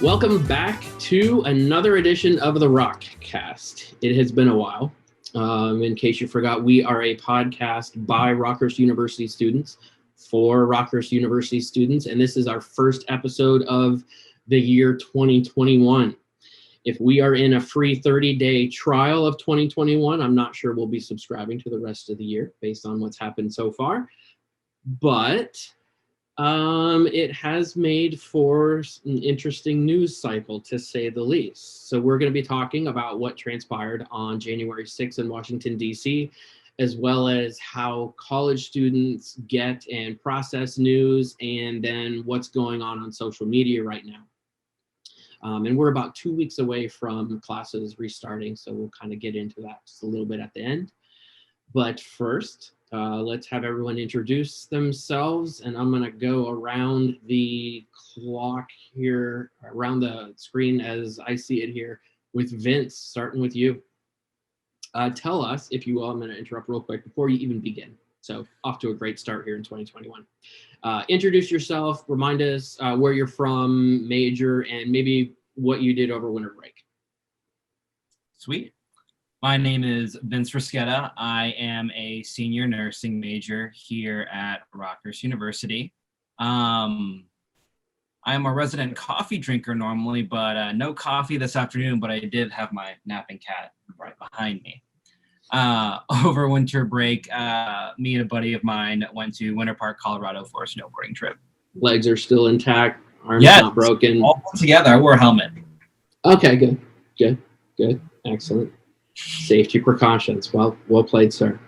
Welcome back to another edition of the RockCast. It has been a while. In case you forgot, we are a podcast by Rockhurst University students for Rockhurst University students, and this is our first episode of the year 2021. If we are in a free 30-day trial of 2021, I'm not sure we'll be subscribing to the rest of the year based on what's happened so far, but it has made for an interesting news cycle, to say the least. So we're going to be talking about what transpired on January 6th in Washington, D.C., as well as how college students get and process news, and then what's going on social media right now. And we're about 2 weeks away from classes restarting, so we'll kind of get into that just a little bit at the end. But first, let's have everyone introduce themselves, and I'm going to go around the clock here, around the screen as I see it here, with Vince, starting with you. Tell us, if you will, I'm going to interrupt real quick before you even begin. So off to a great start here in 2021. Introduce yourself, remind us where you're from, major, and maybe what you did over winter break. Sweet. My name is Vince Risquetta. I am a senior nursing major here at Rockhurst University. I'm a resident coffee drinker normally, but no coffee this afternoon, but I did have my napping cat right behind me. Over winter break, me and a buddy of mine went to Winter Park, Colorado for a snowboarding trip. Legs are still intact, arms not broken. All put together. I wore a helmet. Okay, good, excellent. Safety precautions. Well played, sir.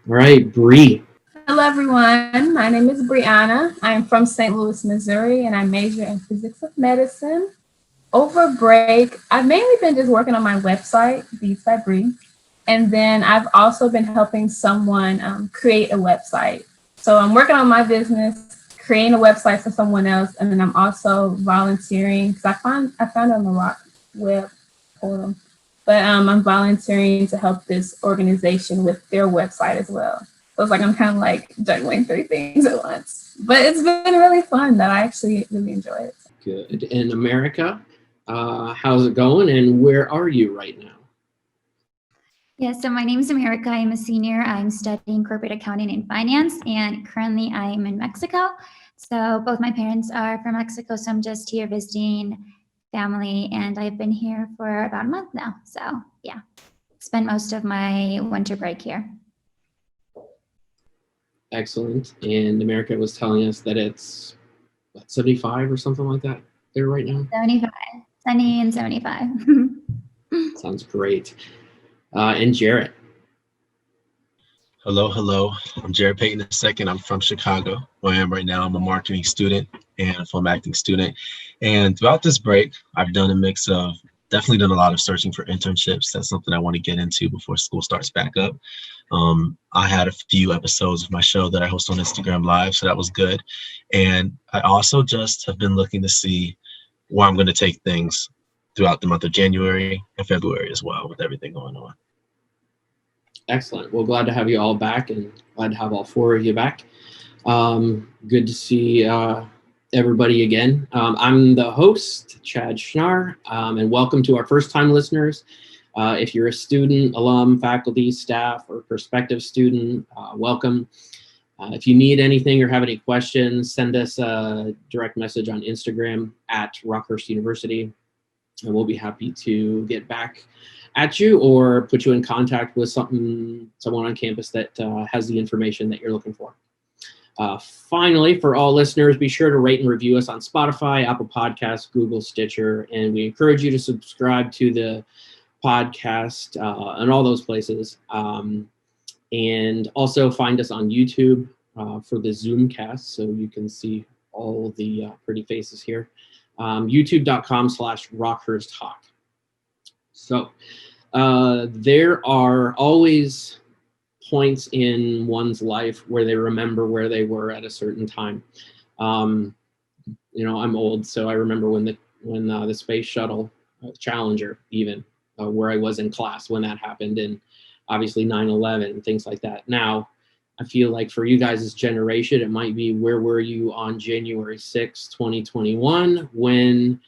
All right, Bree. Hello, everyone. My name is Brianna. I'm from St. Louis, Missouri, and I major in physics of medicine. Over break, I've mainly been just working on my website, Beats by Bree. And then I've also been helping someone create a website. So I'm working on my business, creating a website for someone else, and then I'm also volunteering because I found it on the Rock web portal. But I'm volunteering to help this organization with their website as well. So it's like I'm kind of like juggling 3 things at once. But it's been really fun that I actually really enjoy it. Good. In America, how's it going and where are you right now? Yeah, so my name is America. I'm a senior. I'm studying corporate accounting and finance, and currently I'm in Mexico. So both my parents are from Mexico, so I'm just here visiting family, and I've been here for about a month now. So yeah, spent most of my winter break here. Excellent. And America was telling us that it's 75 or something like that there right now? 75, sunny and 75. Sounds great. And Jarrett. Hello. I'm Jared Payton II. I'm from Chicago, where I am right now. I'm a marketing student and a film acting student. And throughout this break, I've done a mix of, definitely done a lot of searching for internships. That's something I want to get into before school starts back up. I had a few episodes of my show that I host on Instagram Live, so that was good. And I also just have been looking to see where I'm going to take things throughout the month of January and February as well, with everything going on. Excellent. Well, glad to have you all back and glad to have all 4 of you back. Good to see everybody again. I'm the host, Chad Schnarr, and welcome to our first-time listeners. If you're a student, alum, faculty, staff, or prospective student, welcome. If you need anything or have any questions, send us a direct message on Instagram at Rockhurst University, and we'll be happy to get back at you or put you in contact with someone on campus that has the information that you're looking for. Finally, for all listeners, be sure to rate and review us on Spotify, Apple Podcasts, Google, Stitcher, and we encourage you to subscribe to the podcast and all those places. And also find us on YouTube for the Zoomcast so you can see all the pretty faces here. YouTube.com/RockHurstHawk. So there are always points in one's life where they remember where they were at a certain time. I'm old, so I remember when the space shuttle Challenger, even where I was in class when that happened, and obviously 9/11 and things like that. Now, I feel like for you guys' generation, it might be where were you on January 6, 2021, when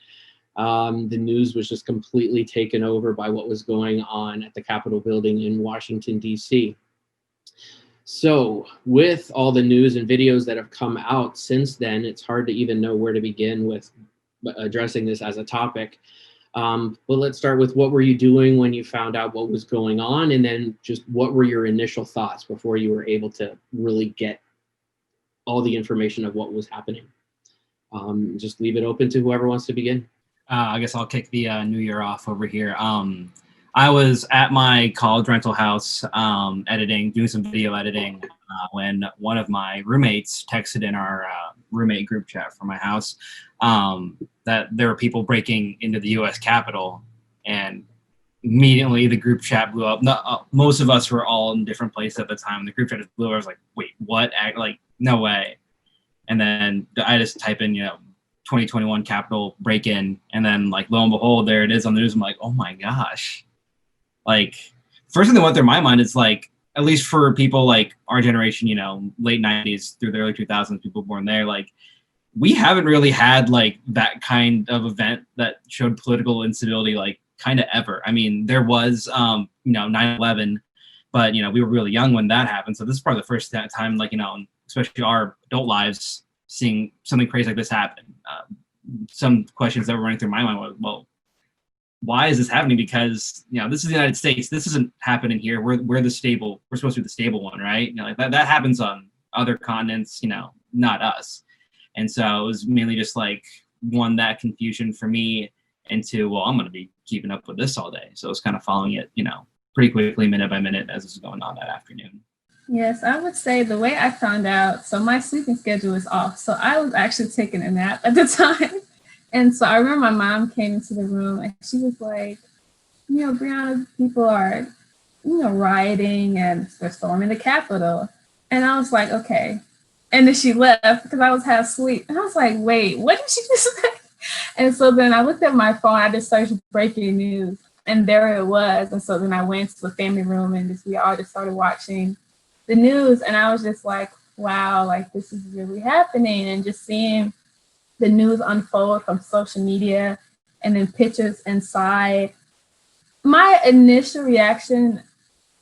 The news was just completely taken over by what was going on at the Capitol building in Washington, D.C. So with all the news and videos that have come out since then, it's hard to even know where to begin with addressing this as a topic. But let's start with, what were you doing when you found out what was going on? And then just what were your initial thoughts before you were able to really get all the information of what was happening? Just leave it open to whoever wants to begin. I guess I'll kick the new year off over here. I was at my college rental house doing some video editing when one of my roommates texted in our roommate group chat for my house that there were people breaking into the U.S. Capitol, and immediately the group chat blew up. Most of us were all in different places at the time. The group chat just blew up. I was like, wait, what? Like, no way. And then I just type in, 2021 Capitol break-in, and then like lo and behold, there it is on the news. I'm like, oh my gosh. Like, first thing that went through my mind is like, at least for people like our generation, late 90s through the early 2000s, people born there, like, we haven't really had like that kind of event that showed political instability, like, kind of ever. I mean, there was 9/11, but we were really young when that happened. So this is probably the first time, like, especially our adult lives, seeing something crazy like this happen. Some questions that were running through my mind was, well, why is this happening? Because this is the United States. This isn't happening here. We're the stable. We're supposed to be the stable one, right? Like that happens on other continents. Not us. And so it was mainly just like, one, that confusion for me, and two, well, I'm going to be keeping up with this all day. So I was kind of following it, pretty quickly, minute by minute, as it was going on that afternoon. Yes, I would say the way I found out, so my sleeping schedule is off. So I was actually taking a nap at the time. And so I remember my mom came into the room and she was like, Brianna, people are, rioting and they're storming the Capitol. And I was like, okay. And then she left because I was half asleep. And I was like, wait, what did she just say? And so then I looked at my phone, I just searched breaking news, and there it was. And so then I went to the family room and we all just started watching the news, and I was just like, wow, like, this is really happening. And just seeing the news unfold from social media and then pictures inside. My initial reaction,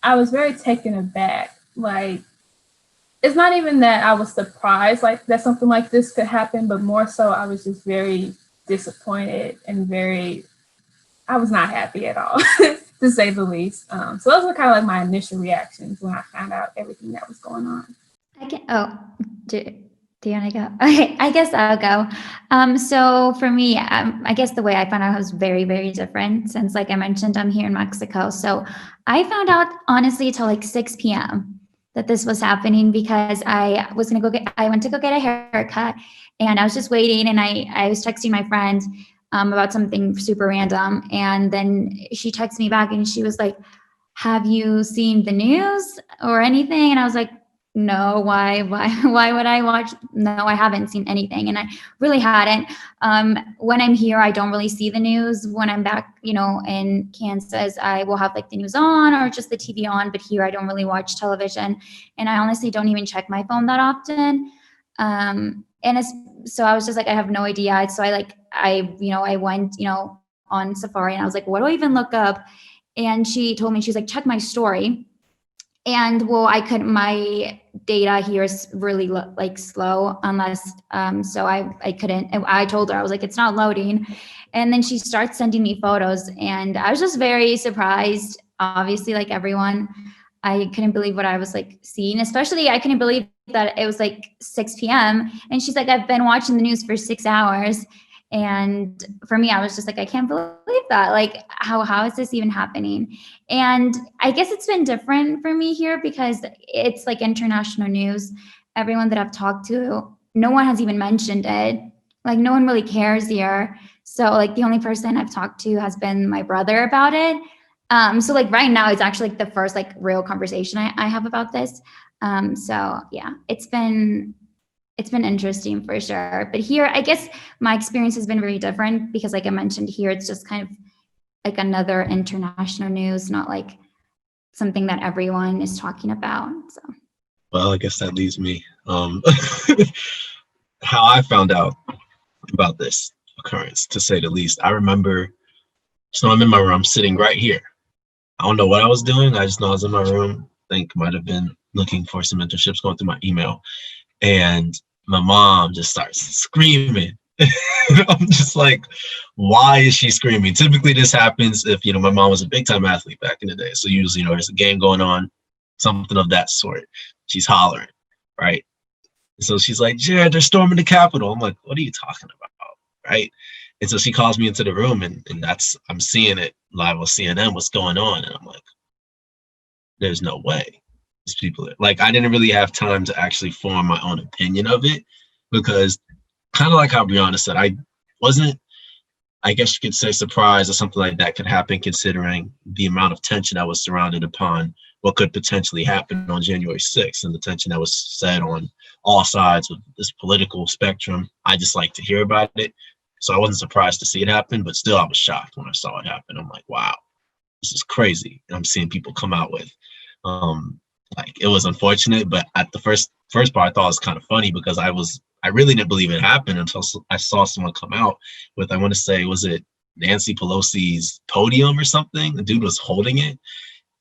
I was very taken aback. Like, it's not even that I was surprised like that something like this could happen, but more so I was just very disappointed and I was not happy at all. To say the least. So those were kind of like my initial reactions when I found out everything that was going on. Do you want to go? Okay, I guess I'll go. So for me, I guess the way I found out was very, very different, since, like I mentioned, I'm here in Mexico. So I found out honestly till like 6 p.m. that this was happening, because I went to go get a haircut, and I was just waiting, and I was texting my friend about something super random. And then she texted me back and she was like, have you seen the news or anything? And I was like, no, why would I watch? No, I haven't seen anything. And I really hadn't. When I'm here, I don't really see the news. When I'm back, in Kansas, I will have like the news on or just the TV on, but here I don't really watch television. And I honestly don't even check my phone that often. So I was just like, I have no idea. So I went, on Safari, and I was like, what do I even look up? And she told me, she's like, check my story. And well, my data here is really slow unless, so I couldn't, I told her, I was like, it's not loading. And then she starts sending me photos, and I was just very surprised. Obviously, like everyone, I couldn't believe what I was like seeing, especially I couldn't believe that it was like 6 p.m. And she's like, I've been watching the news for 6 hours. And for me, I was just like, I can't believe that. Like, how is this even happening? And I guess it's been different for me here because it's like international news. Everyone that I've talked to, no one has even mentioned it. Like, no one really cares here. So like the only person I've talked to has been my brother about it. So like right now, it's actually like the first like real conversation I have about this. So yeah, it's been interesting for sure. But here, I guess my experience has been very different because like I mentioned here, it's just kind of like another international news, not like something that everyone is talking about. So. Well, I guess that leaves me. How I found out about this. occurrence, to say the least. I remember, so I'm in my room sitting right here. I don't know what I was doing. I just know I was in my room. I think might have been looking for some internships, going through my email. And my mom just starts screaming. I'm just like, why is she screaming? Typically this happens if, my mom was a big time athlete back in the day. So usually, there's a game going on, something of that sort. She's hollering, right? So she's like, Jared, they're storming the Capitol. I'm like, what are you talking about? Right? And so she calls me into the room, and I'm seeing it live on CNN, what's going on. And I'm like, there's no way. These people are, like, I didn't really have time to actually form my own opinion of it, because kind of like how Brianna said, I wasn't, I guess you could say, surprised that something like that could happen, considering the amount of tension that was surrounded upon what could potentially happen on January 6th, and the tension that was set on all sides of this political spectrum. I just like to hear about it. So I wasn't surprised to see it happen, but still I was shocked when I saw it happen. I'm like, wow, this is crazy. And I'm seeing people come out with, like, it was unfortunate, but at the first part, I thought it was kind of funny, because I really didn't believe it happened until I saw someone come out with, I want to say, was it Nancy Pelosi's podium or something? The dude was holding it.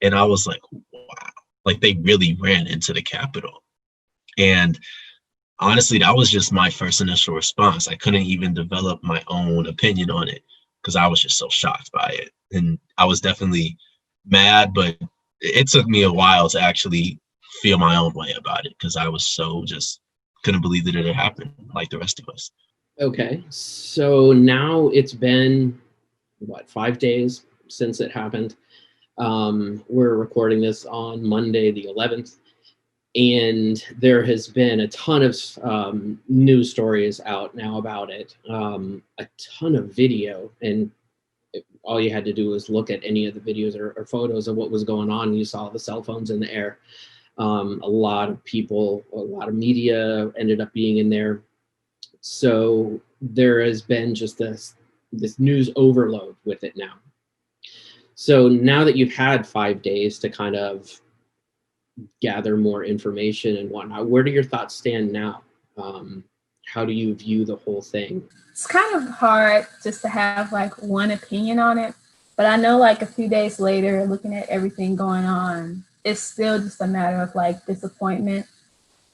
And I was like, wow, like they really ran into the Capitol. And honestly, that was just my first initial response. I couldn't even develop my own opinion on it, because I was just so shocked by it. And I was definitely mad, but it took me a while to actually feel my own way about it, because I was so just couldn't believe that it had happened like the rest of us. Okay, so now it's been, 5 days since it happened. We're recording this on Monday, the 11th. And there has been a ton of news stories out now about it, a ton of video, and all you had to do was look at any of the videos or photos of what was going on. You saw the cell phones in the air. A lot of people, a lot of media ended up being in there. So there has been just this news overload with it now. So now that you've had 5 days to kind of gather more information and whatnot, where do your thoughts stand now? How do you view the whole thing? It's kind of hard just to have like one opinion on it, but I know like a few days later, looking at everything going on, it's still just a matter of like disappointment.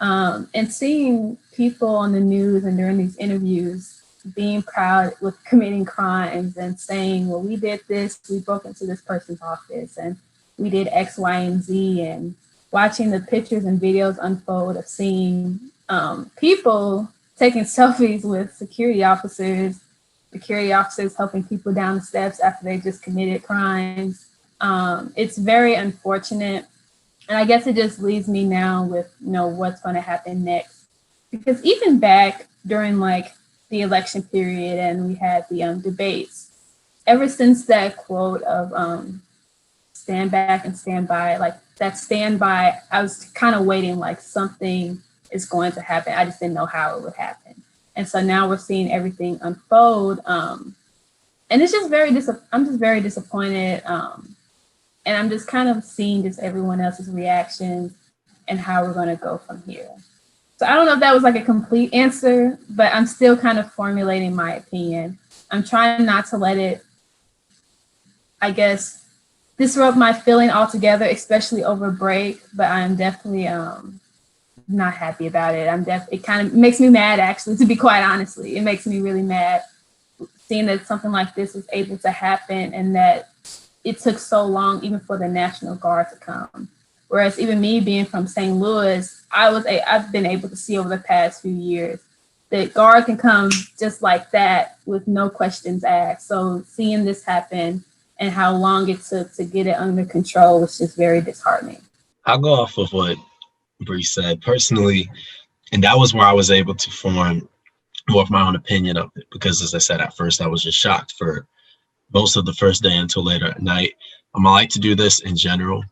And seeing people on the news and during these interviews being proud with committing crimes and saying, well, we did this, we broke into this person's office, and we did X, Y, and Z, and watching the pictures and videos unfold of seeing people taking selfies with security officers helping people down the steps after they just committed crimes. It's very unfortunate. And I guess it just leaves me now with, what's going to happen next. Because even back during like the election period and we had the debates, ever since that quote of stand back and stand by, like that stand by, I was kind of waiting like something is going to happen. I just didn't know how it would happen. And so now we're seeing everything unfold. And it's just I'm just very disappointed. And I'm just kind of seeing just everyone else's reactions and how we're going to go from here. So I don't know if that was like a complete answer, but I'm still kind of formulating my opinion. I'm trying not to let it, I guess, disrupt my feeling altogether, especially over break, but I'm definitely not happy about it. It kind of makes me mad, actually, to be quite honestly. It makes me really mad seeing that something like this was able to happen and that it took so long even for the National Guard to come. Whereas even me being from St. Louis, I've been able to see over the past few years that Guard can come just like that with no questions asked. So seeing this happen and how long it took to get it under control was just very disheartening. I'll go off of what Bree said personally, and that was where I was able to form more of my own opinion of it, because as I said, at first I was just shocked for most of the first day until later at night. I like to do this in general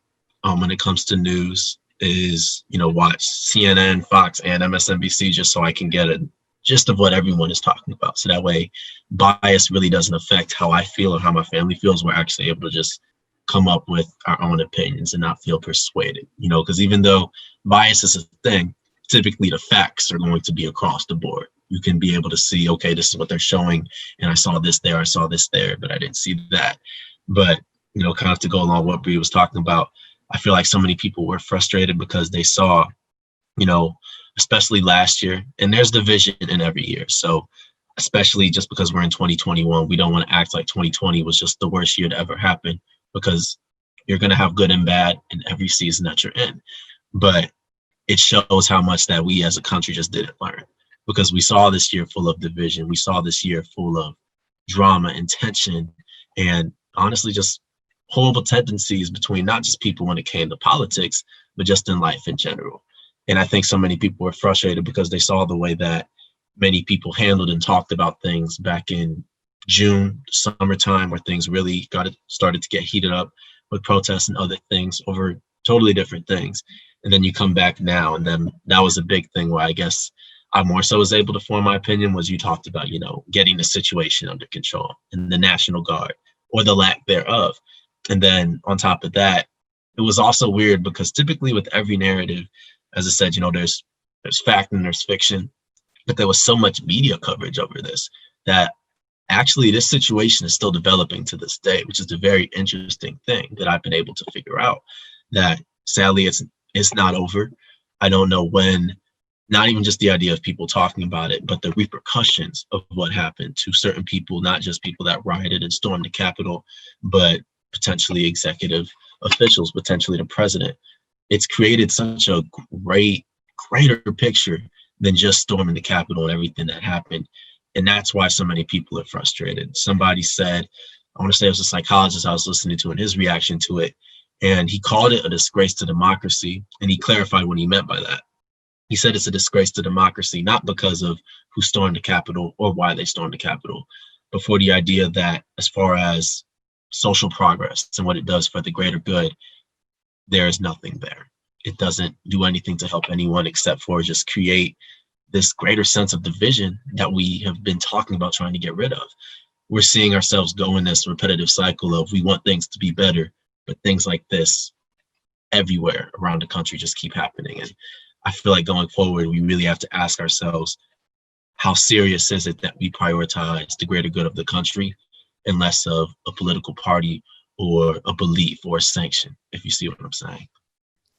when it comes to news, is watch CNN, Fox, and MSNBC just so I can get a gist of what everyone is talking about. So that way bias really doesn't affect how I feel or how my family feels. We're actually able to just come up with our own opinions and not feel persuaded, because even though bias is a thing, typically the facts are going to be across the board. you can be able to see, okay, this is what they're showing, and I saw this there, but I didn't see that. But, kind of to go along with what Bree was talking about, I feel like so many people were frustrated because they saw, especially last year, and there's division in every year. So especially just because we're in 2021, we don't want to act like 2020 was just the worst year to ever happen, because you're going to have good and bad in every season that you're in. But it shows how much that we as a country just didn't learn, because we saw this year full of division. We saw this year full of drama and tension, and honestly, just horrible tendencies between not just people when it came to politics, but just in life in general. And I think so many people were frustrated because they saw the way that many people handled and talked about things back in June, summertime, where things really started to get heated up with protests and other things over totally different things. And then you come back now, and then that was a big thing where I guess I more so was able to form my opinion, was you talked about, getting the situation under control and the National Guard, or the lack thereof. And then on top of that, it was also weird because typically with every narrative, as I said, there's fact and there's fiction, but there was so much media coverage over this that actually this situation is still developing to this day, which is a very interesting thing that I've been able to figure out, that sadly it's not over. I don't know when, not even just the idea of people talking about it, but the repercussions of what happened to certain people, not just people that rioted and stormed the Capitol, but potentially executive officials, potentially the president. It's created such a greater picture than just storming the Capitol and everything that happened. And that's why so many people are frustrated. Somebody said, I want to say it was a psychologist I was listening to, and his reaction to it, and he called it a disgrace to democracy, and he clarified what he meant by that. He said it's a disgrace to democracy, not because of who stormed the Capitol or why they stormed the Capitol, but for the idea that as far as social progress and what it does for the greater good, there is nothing there. It doesn't do anything to help anyone except for just create this greater sense of division that we have been talking about trying to get rid of. We're seeing ourselves go in this repetitive cycle of we want things to be better, but things like this everywhere around the country just keep happening. And I feel like going forward, we really have to ask ourselves, how serious is it that we prioritize the greater good of the country and less of a political party or a belief or a sanction, if you see what I'm saying?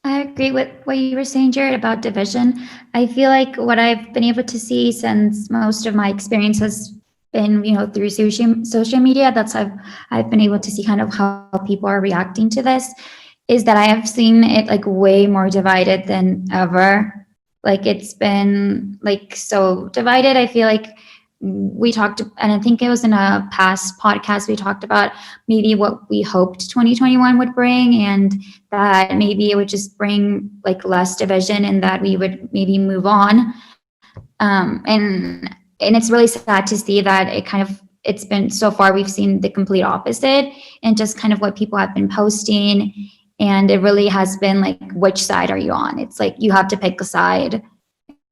I agree with what you were saying, Jared, about division. I feel like what I've been able to see since most of my experience has been, through social media, that's how I've been able to see kind of how people are reacting to this, is that I have seen it like way more divided than ever. Like it's been like so divided. I feel like we talked, and I think it was in a past podcast, we talked about maybe what we hoped 2021 would bring, and that maybe it would just bring like less division and that we would maybe move on. And it's really sad to see that it's been so far, we've seen the complete opposite, and just kind of what people have been posting. And it really has been like, which side are you on? It's like, you have to pick a side.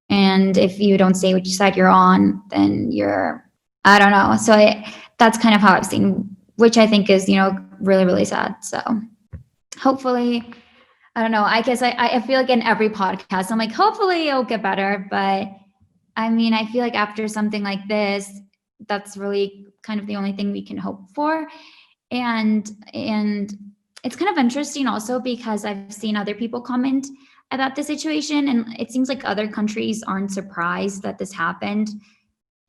And if you don't say which side you're on, then I don't know. So that's kind of how I've seen, which I think is, really, really sad. So hopefully, I don't know. I guess I feel like in every podcast, I'm like, hopefully it'll get better. But I mean, I feel like after something like this, that's really kind of the only thing we can hope for. And it's kind of interesting also because I've seen other people comment about the situation, and it seems like other countries aren't surprised that this happened.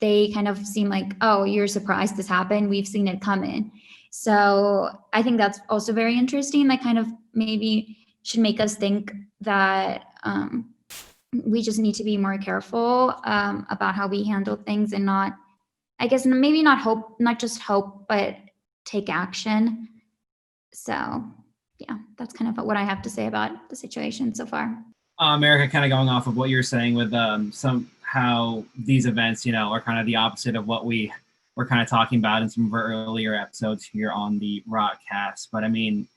They kind of seem like, oh, you're surprised this happened, we've seen it coming. So I think that's also very interesting. That kind of maybe should make us think that we just need to be more careful about how we handle things, and not, I guess, maybe not just hope, but take action. So yeah, that's kind of what I have to say about the situation so far. America, kind of going off of what you're saying with how these events, are kind of the opposite of what we were kind of talking about in some of our earlier episodes here on the RockCast. But I mean,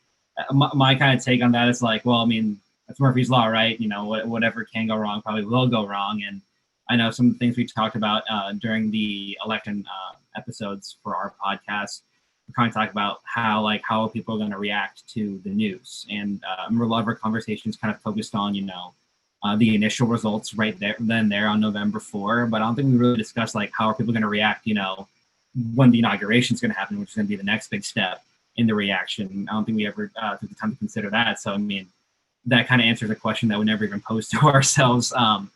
my kind of take on that is like, well, I mean, that's Murphy's Law, right? Whatever can go wrong probably will go wrong. And I know some of the things we talked about during the election episodes for our podcast, we're kind of talking about how people are going to react to the news. And a lot of our conversations kind of focused on, the initial results right there on November 4. But I don't think we really discussed like how are people going to react, when the inauguration is going to happen, which is going to be the next big step in the reaction. I don't think we ever took the time to consider that. So, I mean, that kind of answers a question that we never even posed to ourselves on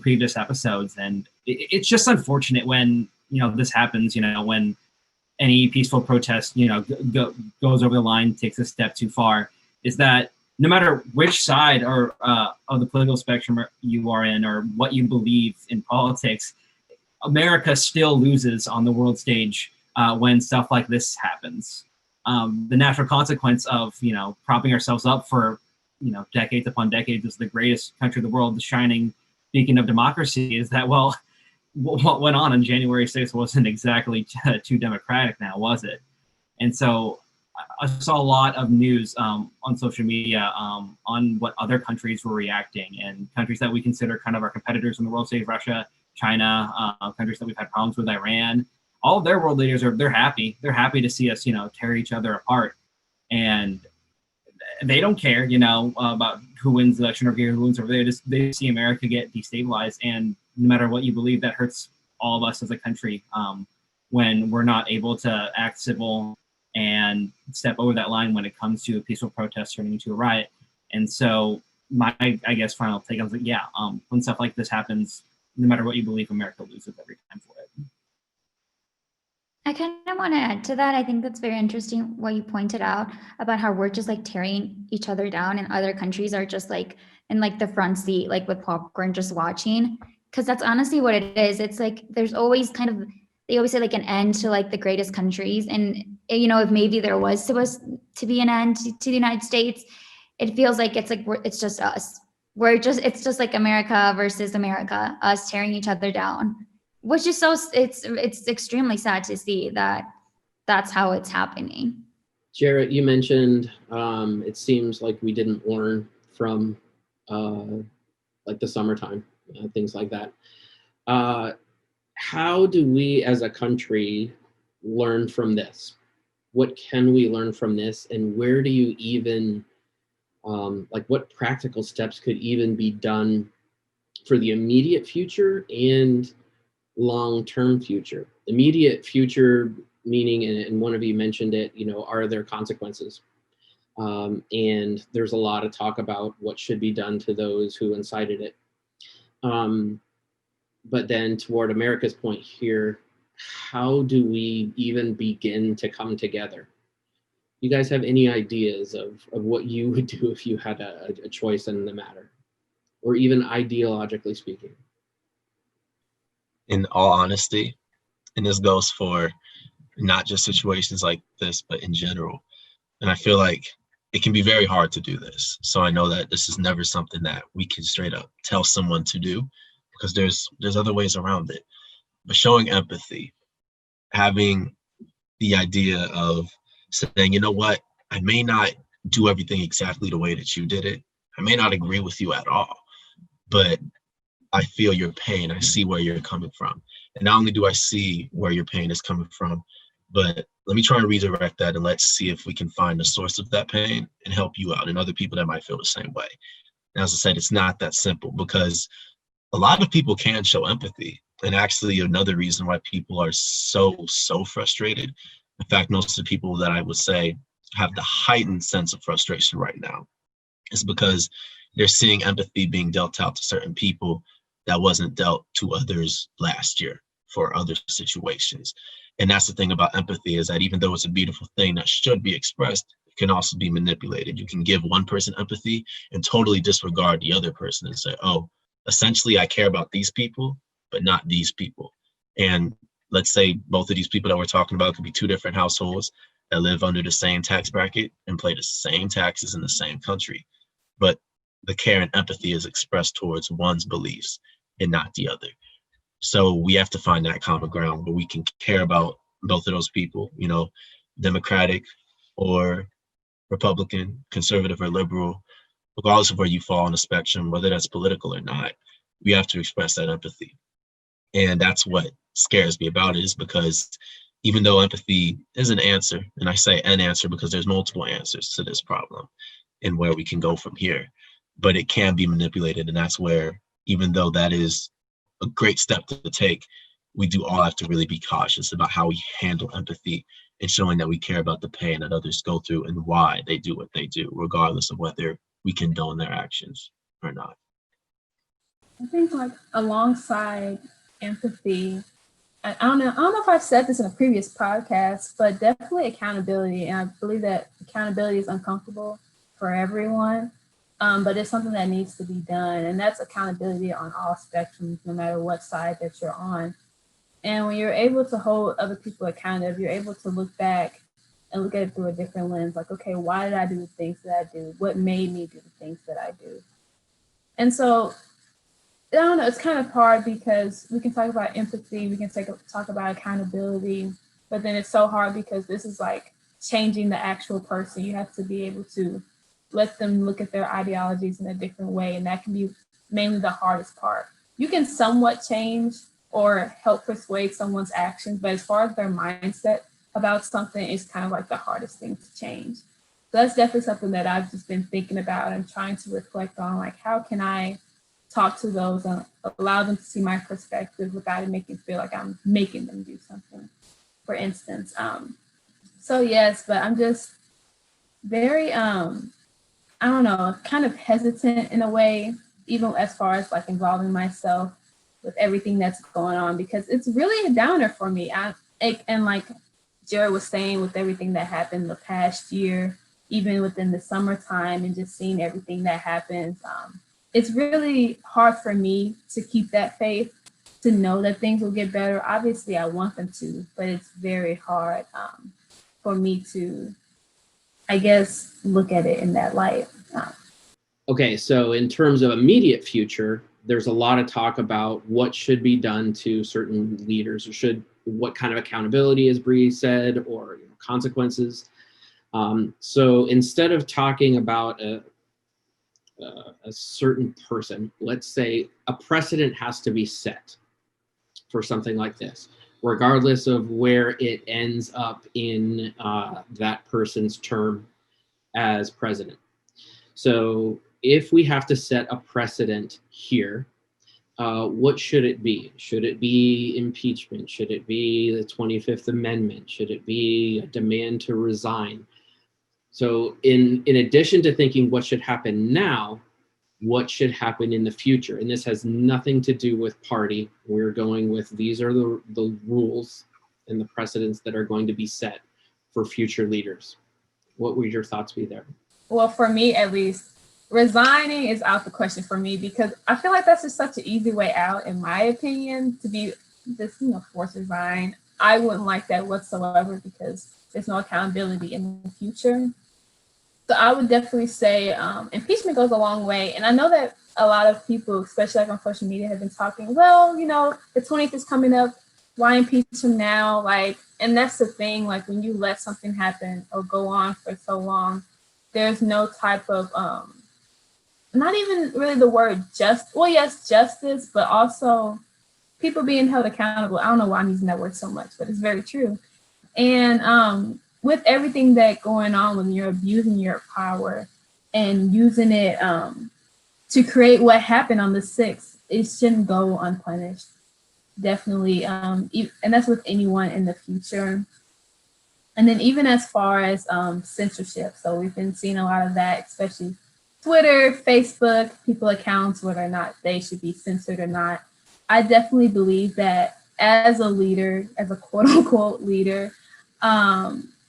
previous episodes. And it's just unfortunate when, this happens, when any peaceful protest, goes over the line, takes a step too far, is that no matter which side or of the political spectrum you are in or what you believe in politics, America still loses on the world stage when stuff like this happens. The natural consequence of, propping ourselves up for, decades upon decades as the greatest country in the world, the shining beacon of democracy, is that, well, what went on January 6th wasn't exactly too democratic now, was it? And so I saw a lot of news on social media on what other countries were reacting, and countries that we consider kind of our competitors in the world stage, Russia, China, countries that we've had problems with, Iran. All of their world leaders they're happy. They're happy to see us, tear each other apart. And they don't care, about who wins the election over here, who wins over there. They see America get destabilized. And no matter what you believe, that hurts all of us as a country when we're not able to act civil and step over that line when it comes to a peaceful protest turning into a riot. And so my, I guess, final take, I was like, when stuff like this happens, no matter what you believe, America loses every time for it. I kind of want to add to that. I think that's very interesting what you pointed out about how we're just like tearing each other down and other countries are just like in like the front seat, like with popcorn, just watching. Because that's honestly what it is. It's like there's always they always say like an end to like the greatest countries. And, if maybe there was supposed to be an end to the United States, it feels like it's like it's just us. It's just like America versus America, us tearing each other down. Which is it's extremely sad to see that that's how it's happening. Jarrett, you mentioned it seems like we didn't learn from like the summertime, things like that. How do we as a country learn from this? What can we learn from this? And where do you even, what practical steps could even be done for the immediate future and long-term future? Immediate future meaning, and one of you mentioned it, are there consequences? And there's a lot of talk about what should be done to those who incited it. But then toward America's point here, how do we even begin to come together? You guys have any ideas of what you would do if you had a choice in the matter, or even ideologically speaking? In all honesty, and this goes for not just situations like this, but in general. And I feel like it can be very hard to do this. So I know that this is never something that we can straight up tell someone to do, because there's other ways around it. But showing empathy, having the idea of saying, you know what, I may not do everything exactly the way that you did it. I may not agree with you at all, but I feel your pain. I see where you're coming from. And not only do I see where your pain is coming from, but let me try and redirect that, and let's see if we can find the source of that pain and help you out and other people that might feel the same way. And as I said, it's not that simple, because a lot of people can show empathy. And actually another reason why people are so frustrated, in fact, most of the people that I would say have the heightened sense of frustration right now, is because they're seeing empathy being dealt out to certain people that wasn't dealt to others last year for other situations. And that's the thing about empathy, is that even though it's a beautiful thing that should be expressed, it can also be manipulated. You can give one person empathy and totally disregard the other person and say, oh, essentially I care about these people, but not these people. And let's say both of these people that we're talking about could be two different households that live under the same tax bracket and pay the same taxes in the same country. But the care and empathy is expressed towards one's beliefs and not the other. So we have to find that common ground where we can care about both of those people, Democratic or Republican, conservative or liberal, regardless of where you fall on the spectrum, whether that's political or not. We have to express that empathy. And that's what scares me about it, is because even though empathy is an answer, and I say an answer because there's multiple answers to this problem and where we can go from here, but it can be manipulated. And that's where, even though that is a great step to take, we do all have to really be cautious about how we handle empathy and showing that we care about the pain that others go through and why they do what they do, regardless of whether we condone their actions or not. I think like alongside empathy, I don't know if I've said this in a previous podcast, but definitely accountability. And I believe that accountability is uncomfortable for everyone, but it's something that needs to be done. And that's accountability on all spectrums, no matter what side that you're on. And when you're able to hold other people accountable, you're able to look back and look at it through a different lens. Like, okay, why did I do the things that I do? What made me do the things that I do? And so, I don't know, it's kind of hard because we can talk about empathy, we can talk about accountability, but then it's so hard because this is like changing the actual person. You have to be able to let them look at their ideologies in a different way, and that can be mainly the hardest part. You can somewhat change or help persuade someone's actions, but as far as their mindset about something, it's kind of like the hardest thing to change. So that's definitely something that I've just been thinking about and trying to reflect on, like, how can I talk to those and allow them to see my perspective without it making feel like I'm making them do something, for instance. So yes, but I'm just very, I don't know, kind of hesitant in a way, even as far as like involving myself with everything that's going on, because it's really a downer for me. And like Jared was saying, with everything that happened the past year, even within the summertime and just seeing everything that happens, it's really hard for me to keep that faith, to know that things will get better. Obviously, I want them to, but it's very hard for me to, I guess, look at it in that light. Okay, so in terms of immediate future, there's a lot of talk about what should be done to certain leaders, or what kind of accountability, as Bree said, or consequences. So instead of talking about a certain person, let's say a precedent has to be set for something like this, regardless of where it ends up in that person's term as president. So if we have to set a precedent here, what should it be? Should it be impeachment? Should it be the 25th Amendment? Should it be a demand to resign? So in addition to thinking what should happen now, what should happen in the future? And this has nothing to do with party. We're going with, these are the rules and the precedents that are going to be set for future leaders. What would your thoughts be there? Well, for me, at least, resigning is out the question for me, because I feel like that's just such an easy way out, in my opinion, to be just, forced to resign. I wouldn't like that whatsoever, because there's no accountability in the future. So I would definitely say impeachment goes a long way. And I know that a lot of people, especially like on social media, have been talking, well, the 20th is coming up. Why impeach him now? And that's the thing, like when you let something happen or go on for so long, there's no type of, not even really the word justice, but also people being held accountable. I don't know why I'm using that word so much, but it's very true. And with everything that going on, when you're abusing your power and using it to create what happened on the 6th, it shouldn't go unpunished. Definitely. And that's with anyone in the future. And then even as far as censorship. So we've been seeing a lot of that, especially Twitter, Facebook, people accounts, whether or not they should be censored or not. I definitely believe that as a leader, as a quote unquote leader,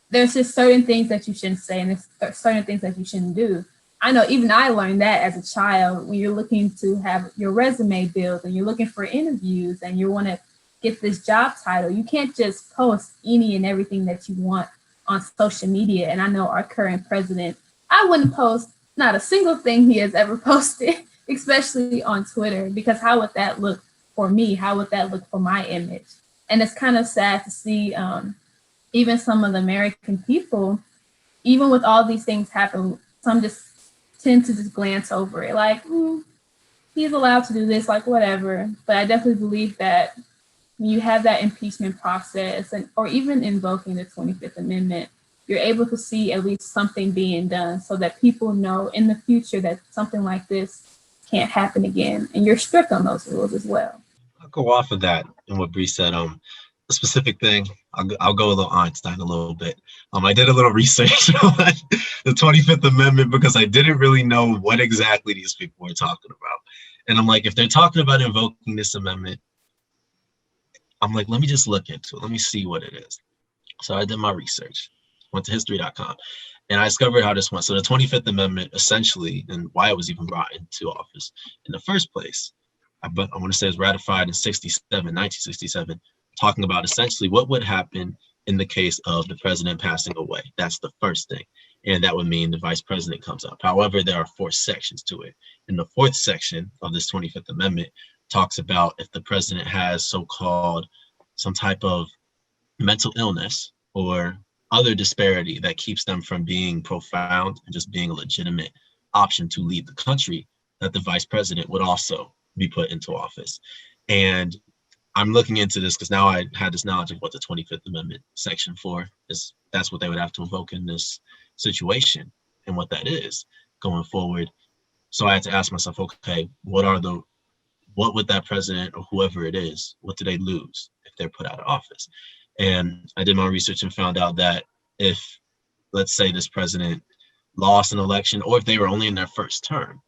there's just certain things that you shouldn't say, and there's certain things that you shouldn't do. I know even I learned that as a child. When you're looking to have your resume built and you're looking for interviews and you want to get this job title, you can't just post any and everything that you want on social media. And I know our current president, I wouldn't post not a single thing he has ever posted, especially on Twitter, because how would that look for me? How would that look for my image? And it's kind of sad to see even some of the American people, even with all these things happen, some just tend to just glance over it, like, he's allowed to do this, like whatever. But I definitely believe that when you have that impeachment process, or even invoking the 25th Amendment, you're able to see at least something being done so that people know in the future that something like this can't happen again. And you're strict on those rules as well. I'll go off of that and what Bree said. A specific thing, I'll go a little Einstein a little bit. I did a little research on the 25th Amendment because I didn't really know what exactly these people were talking about. And I'm like, if they're talking about invoking this amendment, I'm like, let me just look into it. Let me see what it is. So I did my research, went to history.com, and I discovered how this went. So the 25th Amendment, essentially, and why it was even brought into office in the first place, I want to say it was ratified in 1967, talking about essentially what would happen in the case of the president passing away. That's the first thing. And that would mean the vice president comes up. However, there are 4 sections to it. And the 4th section of this 25th Amendment talks about if the president has so-called some type of mental illness or other disparity that keeps them from being profound and just being a legitimate option to lead the country, that the vice president would also be put into office. And I'm looking into this because now I had this knowledge of what the 25th Amendment Section 4 is. That's what they would have to invoke in this situation and what that is going forward. So I had to ask myself, okay, what would that president or whoever it is, what do they lose if they're put out of office? And I did my research and found out that if, let's say, this president lost an election, or if they were only in their first term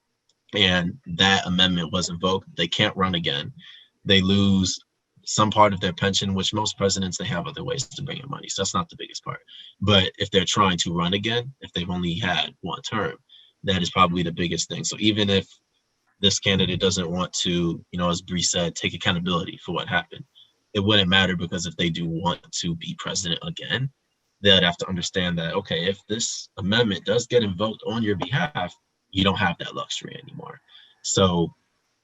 and that amendment was invoked, they can't run again. They lose some part of their pension, which most presidents, they have other ways to bring in money. So that's not the biggest part. But if they're trying to run again, if they've only had one term, that is probably the biggest thing. So even if this candidate doesn't want to, as Bree said, take accountability for what happened, it wouldn't matter, because if they do want to be president again, they'd have to understand that, okay, if this amendment does get invoked on your behalf, you don't have that luxury anymore. So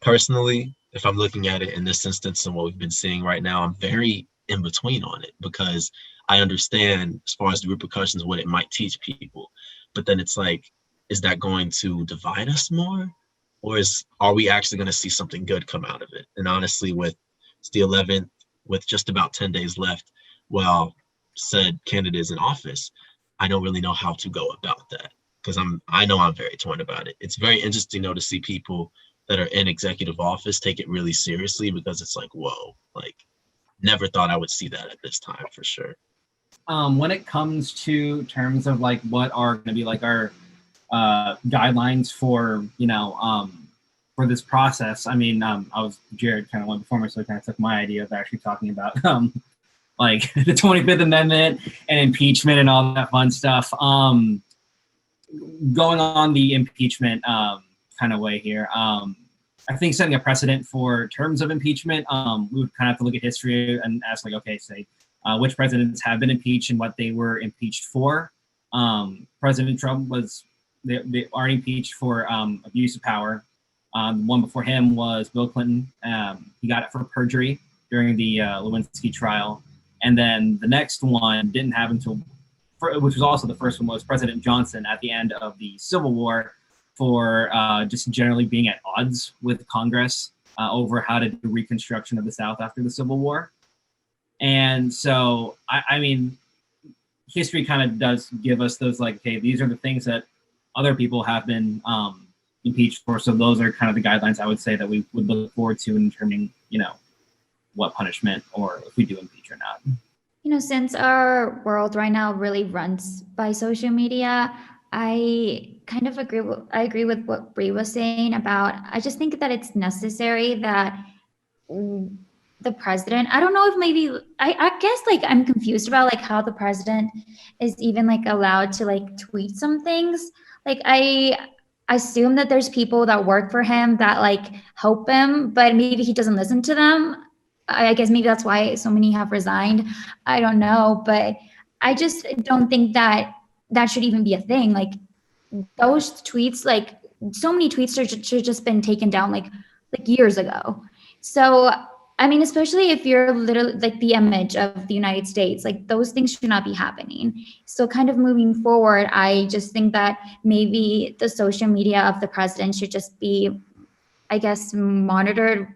personally, if I'm looking at it in this instance and what we've been seeing right now, I'm very in between on it, because I understand as far as the repercussions, what it might teach people. But then it's like, is that going to divide us more? Or are we actually going to see something good come out of it? And honestly, with the 11th, with just about 10 days left, while said candidate is in office, I don't really know how to go about that, because I know I'm very torn about it. It's very interesting though to see people that are in executive office take it really seriously, because it's like, whoa, like never thought I would see that at this time for sure. When it comes to terms of like what are going to be like our guidelines for for this process, I mean, Jared kind of went before me, so I kind of took my idea of actually talking about like the 25th Amendment and impeachment and all that fun stuff. Going on the impeachment kind of way here, I think setting a precedent for terms of impeachment, we would kind of have to look at history and ask, like, okay, say which presidents have been impeached and what they were impeached for. President Trump they are impeached for abuse of power. The one before him was Bill Clinton. He got it for perjury during the Lewinsky trial. And then the next one didn't happen until, which was also the first one, was President Johnson at the end of the Civil War for just generally being at odds with Congress over how to do reconstruction of the South after the Civil War. And so, I mean, history kind of does give us those, like, okay, these are the things that other people have been impeached for. So those are kind of the guidelines I would say that we would look forward to in determining, what punishment, or if we do impeach or not. Since our world right now really runs by social media, I kind of agree with what Bree was saying about, I just think that it's necessary that the president, I don't know if maybe, I guess like I'm confused about like how the president is even like allowed to like tweet some things. Like I assume that there's people that work for him that like help him, but maybe he doesn't listen to them. I guess maybe that's why so many have resigned. I don't know, but I just don't think that should even be a thing. Like those tweets, like so many tweets should just been taken down like years ago. So, I mean, especially if you're literally like the image of the United States, like those things should not be happening. So kind of moving forward, I just think that maybe the social media of the president should just be, I guess, monitored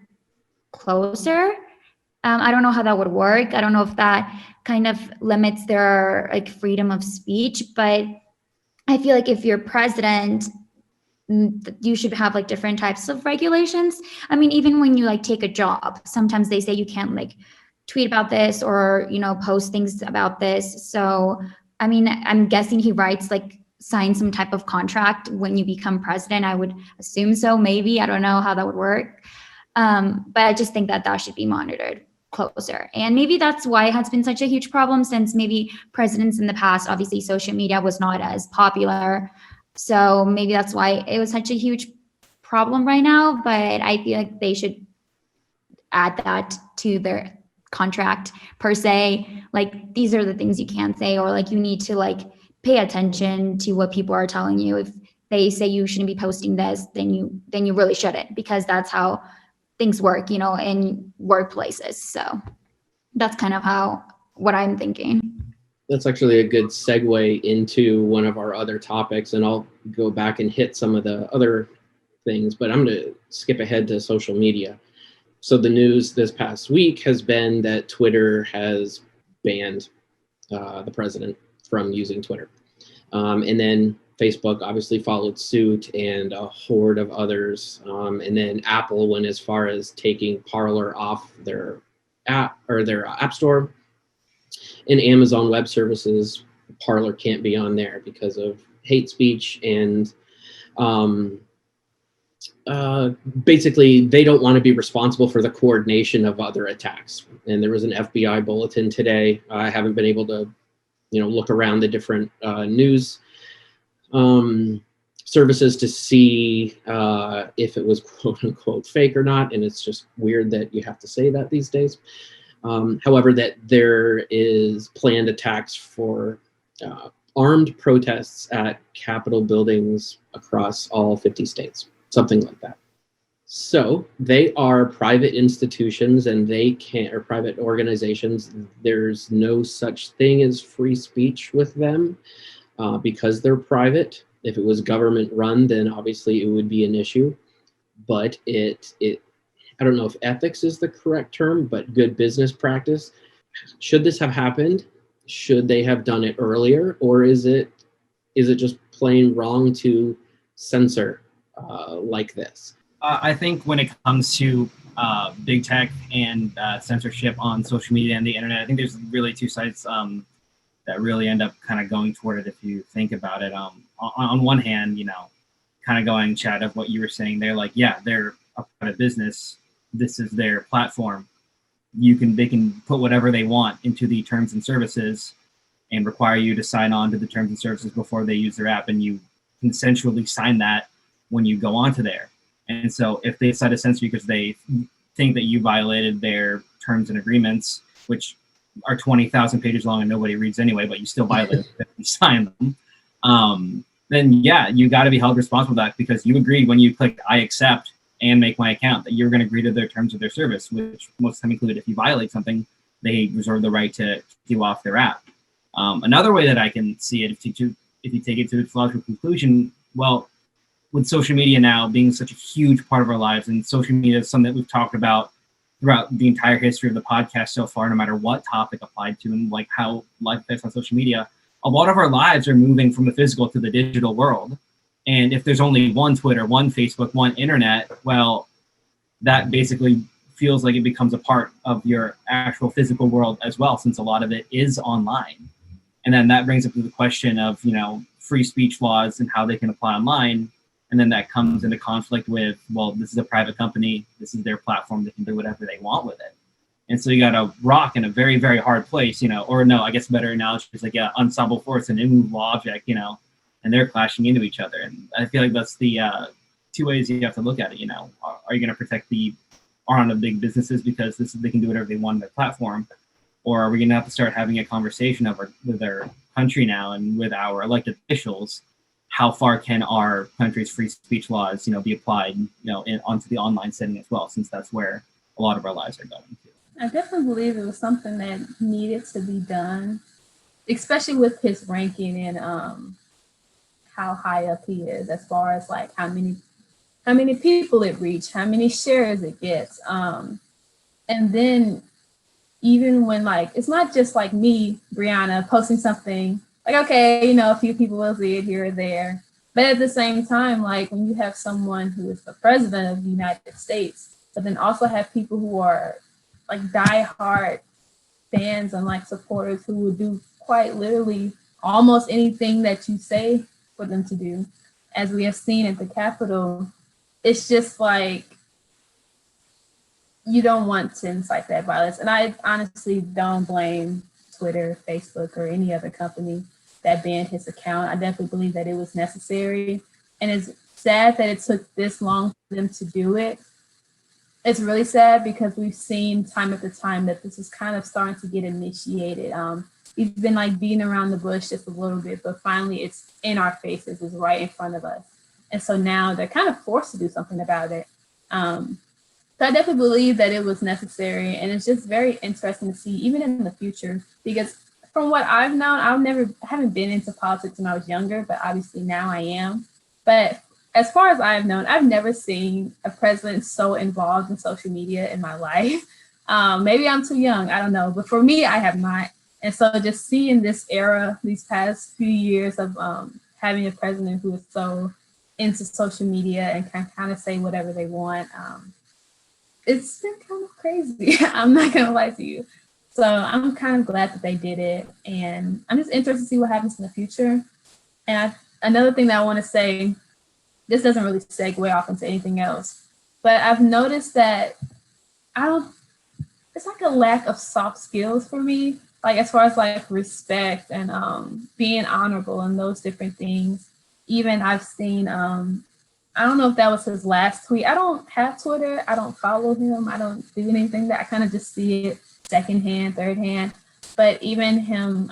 closer. I don't know how that would work. I don't know if that kind of limits their like freedom of speech, but I feel like if you're president, you should have like different types of regulations. I mean, even when you like take a job, sometimes they say you can't like tweet about this or, you know, post things about this. So, I mean, I'm guessing he writes like sign some type of contract when you become president. I would assume so. Maybe I don't know how that would work. But I just think that that should be monitored closer. And maybe that's why it has been such a huge problem, since maybe presidents in the past, obviously social media was not as popular. So maybe that's why it was such a huge problem right now. But I feel like they should add that to their contract per se. Like, these are the things you can't say, or like you need to like pay attention to what people are telling you. If they say you shouldn't be posting this, then you really shouldn't, because that's how things work, you know, in workplaces. So that's kind of what I'm thinking. That's actually a good segue into one of our other topics, and I'll go back and hit some of the other things, but I'm going to skip ahead to social media. So the news this past week has been that Twitter has banned the president from using Twitter. And then Facebook obviously followed suit, and a horde of others. And then Apple went as far as taking Parler off their app or their app store. And Amazon Web Services, Parler can't be on there because of hate speech, and basically they don't want to be responsible for the coordination of other attacks. And there was an FBI bulletin today. I haven't been able to, look around the different news services to see if it was quote unquote fake or not. And it's just weird that you have to say that these days. However, that there is planned attacks for armed protests at Capitol buildings across all 50 states, something like that. So they are private institutions, and they can't, or private organizations. There's no such thing as free speech with them because they're private. If it was government run, then obviously it would be an issue. But I don't know if ethics is the correct term, but good business practice. Should this have happened? Should they have done it earlier? Or is it just plain wrong to censor like this? I think when it comes to big tech and censorship on social media and the internet, I think there's really two sides that really end up kind of going toward it if you think about it. On one hand, kind of going, Chad, of what you were saying, they're like, yeah, they're a private business. This is their platform. They can put whatever they want into the terms and services and require you to sign on to the terms and services before they use their app, and you consensually sign that when you go onto there. And so if they decide to censor you because they think that you violated their terms and agreements, which are 20,000 pages long and nobody reads anyway, but you still violate them if you sign them, then yeah, you got to be held responsible for that, because you agreed when you clicked I accept and make my account that you're going to agree to their terms of their service, which most of the time include if you violate something, they reserve the right to kick you off their app. Another way that I can see it, if you take it to its logical conclusion, well, with social media now being such a huge part of our lives, and social media is something that we've talked about throughout the entire history of the podcast so far, no matter what topic applied to, and like how life affects on social media, a lot of our lives are moving from the physical to the digital world. And if there's only one Twitter, one Facebook, one internet, well, that basically feels like it becomes a part of your actual physical world as well, since a lot of it is online. And then that brings up to the question of, free speech laws and how they can apply online. And then that comes into conflict with, well, this is a private company. This is their platform. They can do whatever they want with it. And so you got a rock in a very, very hard place, or no, I guess a better analogy is like an unstoppable force, an immovable object, and they're clashing into each other. And I feel like that's the two ways you have to look at it. Are you going to protect the arm of big businesses because they can do whatever they want on their platform? Or are we going to have to start having a conversation with our country now and with our elected officials? How far can our country's free speech laws, be applied, onto the online setting as well, since that's where a lot of our lives are going to. I definitely believe it was something that needed to be done, especially with his ranking and how high up he is, as far as like how many people it reached, how many shares it gets, and then even when like, it's not just like me, Brianna, posting something like, okay, you know, a few people will see it here or there. But at the same time, like when you have someone who is the president of the United States, but then also have people who are like diehard fans and like supporters who will do quite literally almost anything that you say for them to do, as we have seen at the Capitol, it's just like you don't want to incite that violence. And I honestly don't blame Twitter, Facebook, or any other company that banned his account. I definitely believe that it was necessary. And it's sad that it took this long for them to do it. It's really sad because we've seen time after time that this is kind of starting to get initiated. He's been like beating around the bush just a little bit, but finally it's in our faces, it's right in front of us. And so now they're kind of forced to do something about it. So I definitely believe that it was necessary, and it's just very interesting to see, even in the future, because from what I've known, I haven't been into politics when I was younger, but obviously now I am. But as far as I've known, I've never seen a president so involved in social media in my life. Maybe I'm too young, I don't know, but for me, I have not. And so just seeing this era, these past few years of having a president who is so into social media and can kind of say whatever they want, it's been kind of crazy. I'm not gonna lie to you. So I'm kind of glad that they did it, and I'm just interested to see what happens in the future. And another thing that I want to say, this doesn't really segue off into anything else, but I've noticed that it's like a lack of soft skills for me, like as far as like respect and being honorable and those different things. Even I've seen, I don't know if that was his last tweet. I don't have Twitter. I don't follow him. I don't do anything that I kind of just see it secondhand, third hand. But even him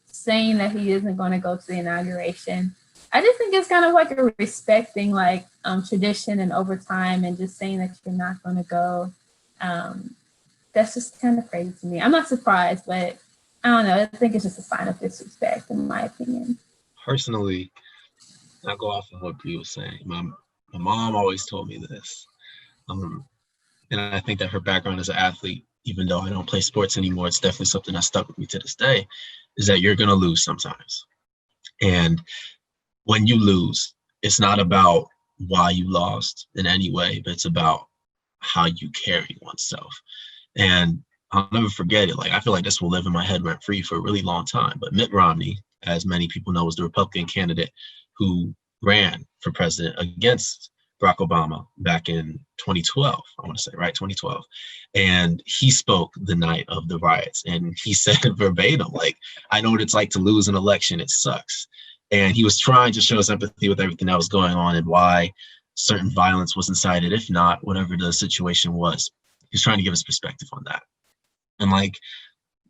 saying that he isn't going to go to the inauguration, I just think it's kind of like a respecting like tradition and over time, and just saying that you're not going to go. That's just kind of crazy to me. I'm not surprised, but I don't know. I think it's just a sign of disrespect, in my opinion. Personally, I go off of what Bree was saying. My mom always told me this. And I think that her background as an athlete, even though I don't play sports anymore, it's definitely something that stuck with me to this day, is that you're going to lose sometimes. And when you lose, it's not about why you lost in any way, but it's about how you carry oneself. And I'll never forget it. Like, I feel like this will live in my head rent free for a really long time. But Mitt Romney, as many people know, was the Republican candidate who ran for president against Barack Obama back in 2012, I want to say, right? 2012. And he spoke the night of the riots, and he said verbatim, like, I know what it's like to lose an election. It sucks. And he was trying to show sympathy with everything that was going on and why certain violence was incited, if not, whatever the situation was. He's trying to give his perspective on that. And like,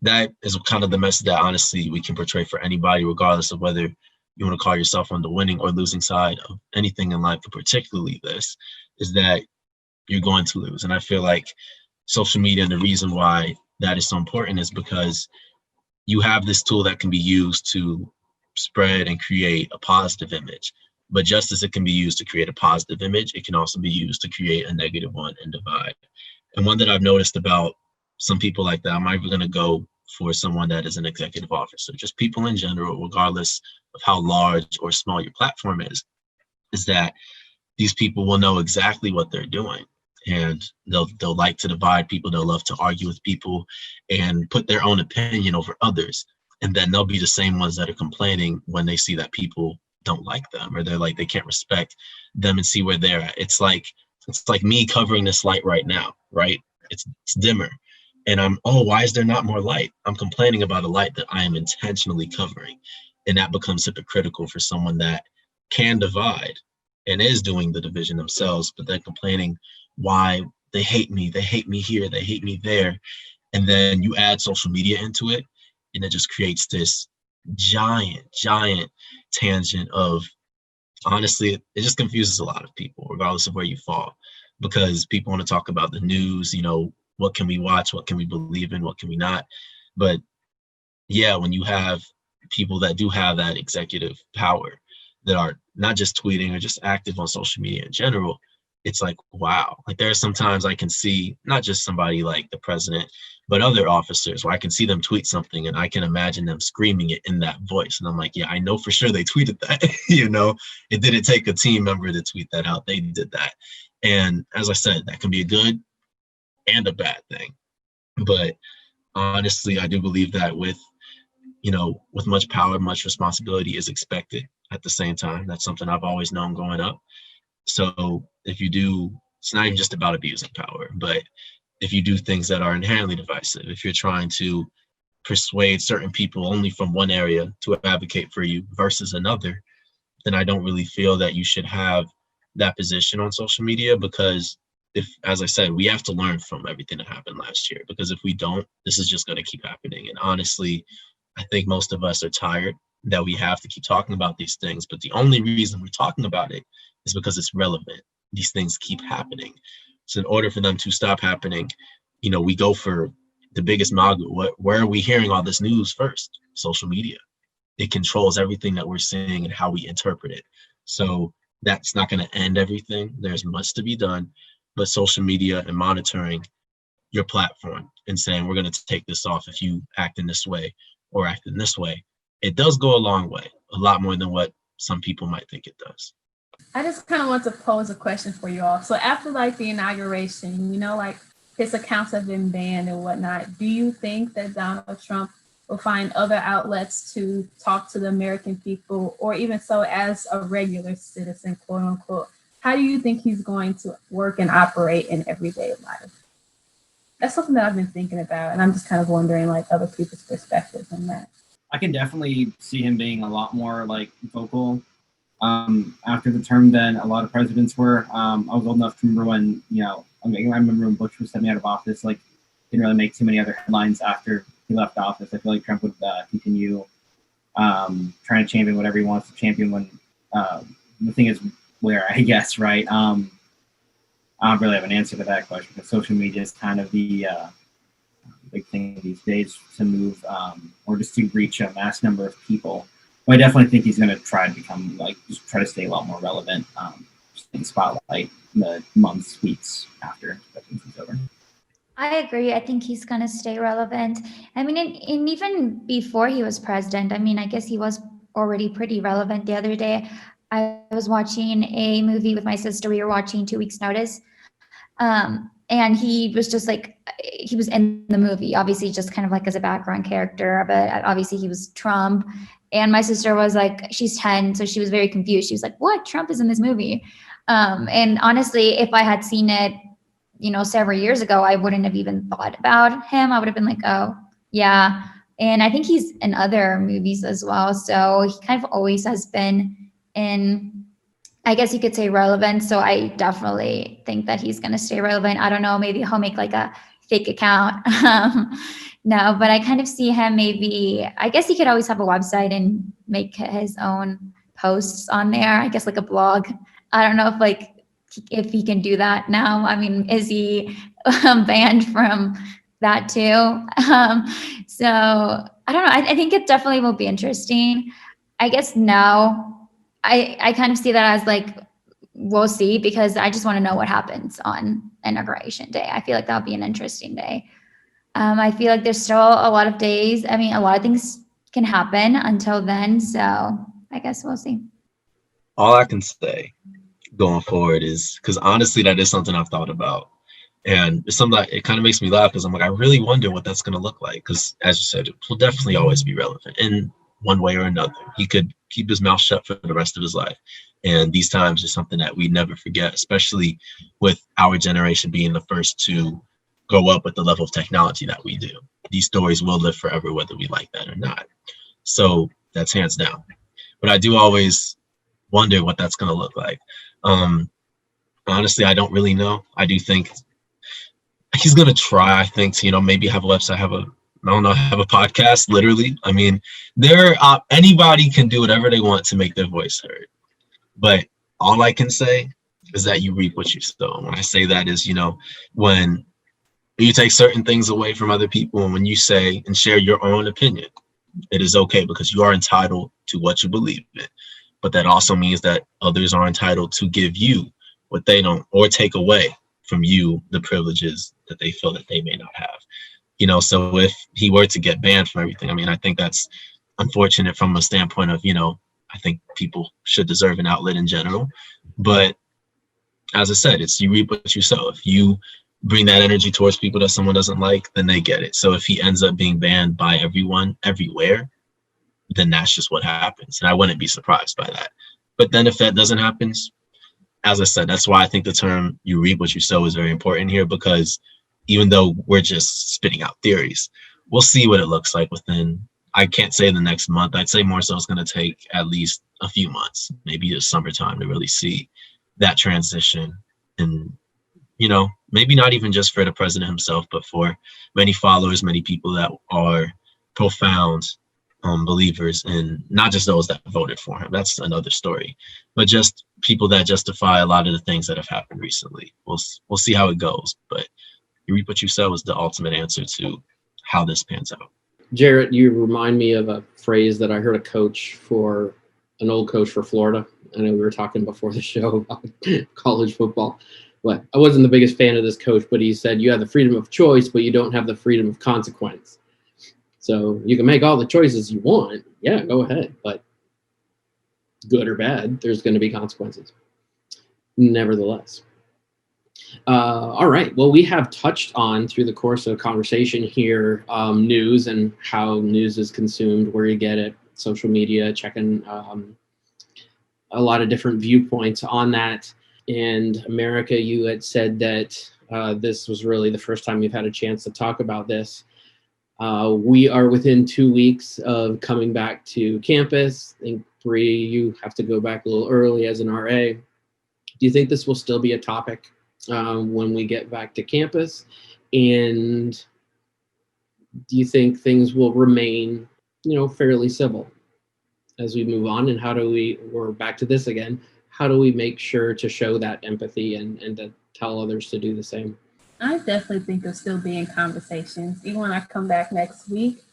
that is kind of the message that honestly we can portray for anybody, regardless of whether you want to call yourself on the winning or losing side of anything in life, but particularly this, is that you're going to lose. And I feel like social media, and the reason why that is so important is because you have this tool that can be used to spread and create a positive image. But just as it can be used to create a positive image, it can also be used to create a negative one and divide. And one that I've noticed about some people like that, I'm either going to go for someone that is an executive officer, just people in general, regardless of how large or small your platform is that these people will know exactly what they're doing. And they'll like to divide people. They'll love to argue with people and put their own opinion over others. And then they'll be the same ones that are complaining when they see that people don't like them, or they're like, they can't respect them and see where they're at. It's like me covering this light right now, right? It's dimmer. And why is there not more light? I'm complaining about a light that I am intentionally covering. And that becomes hypocritical for someone that can divide and is doing the division themselves, but they're complaining why they hate me here, they hate me there. And then you add social media into it, and it just creates this giant tangent of, honestly, it just confuses a lot of people, regardless of where you fall, because people want to talk about the news, what can we watch, what can we believe in, what can we not. But yeah, when you have people that do have that executive power, that are not just tweeting or just active on social media in general, it's like, wow. Like there are sometimes I can see not just somebody like the president, but other officers where I can see them tweet something and I can imagine them screaming it in that voice. And I'm like, yeah, I know for sure they tweeted that. It didn't take a team member to tweet that out. They did that. And as I said, that can be a good and a bad thing. But honestly, I do believe that with much power, much responsibility is expected at the same time. That's something I've always known growing up. So if you do, it's not even just about abusing power, but if you do things that are inherently divisive, if you're trying to persuade certain people only from one area to advocate for you versus another, then I don't really feel that you should have that position on social media, because as I said, we have to learn from everything that happened last year, because if we don't, this is just going to keep happening. And honestly, I think most of us are tired that we have to keep talking about these things, but the only reason we're talking about it is because it's relevant. These things keep happening. So in order for them to stop happening, we go for the biggest magu. Where are we hearing all this news first? Social media. It controls everything that we're seeing and how we interpret it. So that's not going to end everything. There's much to be done, but social media and monitoring your platform and saying, we're going to take this off if you act in this way or act in this way, it does go a long way, a lot more than what some people might think it does. I just kind of want to pose a question for you all. So after the inauguration, his accounts have been banned and whatnot. Do you think that Donald Trump will find other outlets to talk to the American people, or even so as a regular citizen, quote unquote? How do you think he's going to work and operate in everyday life? That's something that I've been thinking about, and I'm just kind of wondering other people's perspectives on that. I can definitely see him being a lot more vocal after the term than a lot of presidents were. I was old enough to remember when, I remember when Bush was stepping out of office, didn't really make too many other headlines after he left office. I feel like Trump would continue trying to champion whatever he wants to champion when the thing is where, I guess, right? I don't really have an answer to that question, because social media is kind of the big thing these days to move or just to reach a mass number of people. But I definitely think he's going to try to become just try to stay a lot more relevant in the spotlight in the months, weeks after the presidency's over. I agree. I think he's going to stay relevant. I mean, and even before he was president, I guess he was already pretty relevant. The other day, I was watching a movie with my sister. We were watching 2 Weeks Notice. And he was just he was in the movie, obviously just kind of as a background character, but obviously he was Trump. And my sister was she's 10, so she was very confused. She was like, what? Trump is in this movie. And honestly, if I had seen it, several years ago, I wouldn't have even thought about him. I would have been like, oh, yeah. And I think he's in other movies as well. So he kind of always has been in, I guess you could say, relevant. So I definitely think that he's going to stay relevant. I don't know, maybe he'll make a fake account. No, but I kind of see him maybe, I guess he could always have a website and make his own posts on there. I guess a blog. I don't know if he can do that now. Is he banned from that too? So I don't know. I think it definitely will be interesting. I guess now I kind of see that as we'll see, because I just want to know what happens on Inauguration Day. I feel like that'll be an interesting day. I feel like there's still a lot of days. A lot of things can happen until then. So I guess we'll see. All I can say going forward is, because honestly, that is something I've thought about. And it's something that it kind of makes me laugh, because I'm I really wonder what that's going to look like. Because as you said, it will definitely always be relevant in one way or another. He could keep his mouth shut for the rest of his life. And these times are something that we never forget, especially with our generation being the first to grow up with the level of technology that we do. These stories will live forever, whether we like that or not. So that's hands down. But I do always wonder what that's going to look like. Honestly, I don't really know. I do think he's going to try, I think, to, maybe have a website, have a podcast, literally. Anybody can do whatever they want to make their voice heard. But all I can say is that you reap what you sow. When I say that is, when you take certain things away from other people, and when you say and share your own opinion, it is okay, because you are entitled to what you believe in. But that also means that others are entitled to give you what they don't, or take away from you the privileges that they feel that they may not have. So if he were to get banned from everything, I mean, I think that's unfortunate from a standpoint of, I think people should deserve an outlet in general. But as I said, it's you reap what you sow. If you bring that energy towards people that someone doesn't like, then they get it. So if he ends up being banned by everyone, everywhere, then that's just what happens. And I wouldn't be surprised by that. But then if that doesn't happen, as I said, that's why I think the term you reap what you sow is very important here, because even though we're just spitting out theories, we'll see what it looks like within, I can't say the next month. I'd say more so it's going to take at least a few months, maybe the summertime, to really see that transition. And, maybe not even just for the president himself, but for many followers, many people that are profound believers, and not just those that voted for him. That's another story, but just people that justify a lot of the things that have happened recently. We'll see how it goes, but you reap what you sow is the ultimate answer to how this pans out. Jarrett, you remind me of a phrase that I heard an old coach for Florida. I know we were talking before the show about college football, but I wasn't the biggest fan of this coach, but he said you have the freedom of choice, but you don't have the freedom of consequence. So you can make all the choices you want. Yeah, go ahead. But good or bad, there's going to be consequences. Nevertheless. All right. Well, we have touched on through the course of conversation here news and how news is consumed, where you get it, social media, checking a lot of different viewpoints on that. And America, you had said that this was really the first time you've had a chance to talk about this. We are within 2 weeks of coming back to campus. I think Bree, you have to go back a little early as an RA. Do you think this will still be a topic when we get back to campus? And do you think things will remain, fairly civil as we move on? And we're back to this again, how do we make sure to show that empathy and to tell others to do the same? I definitely think it'll still be in conversations, even when I come back next week.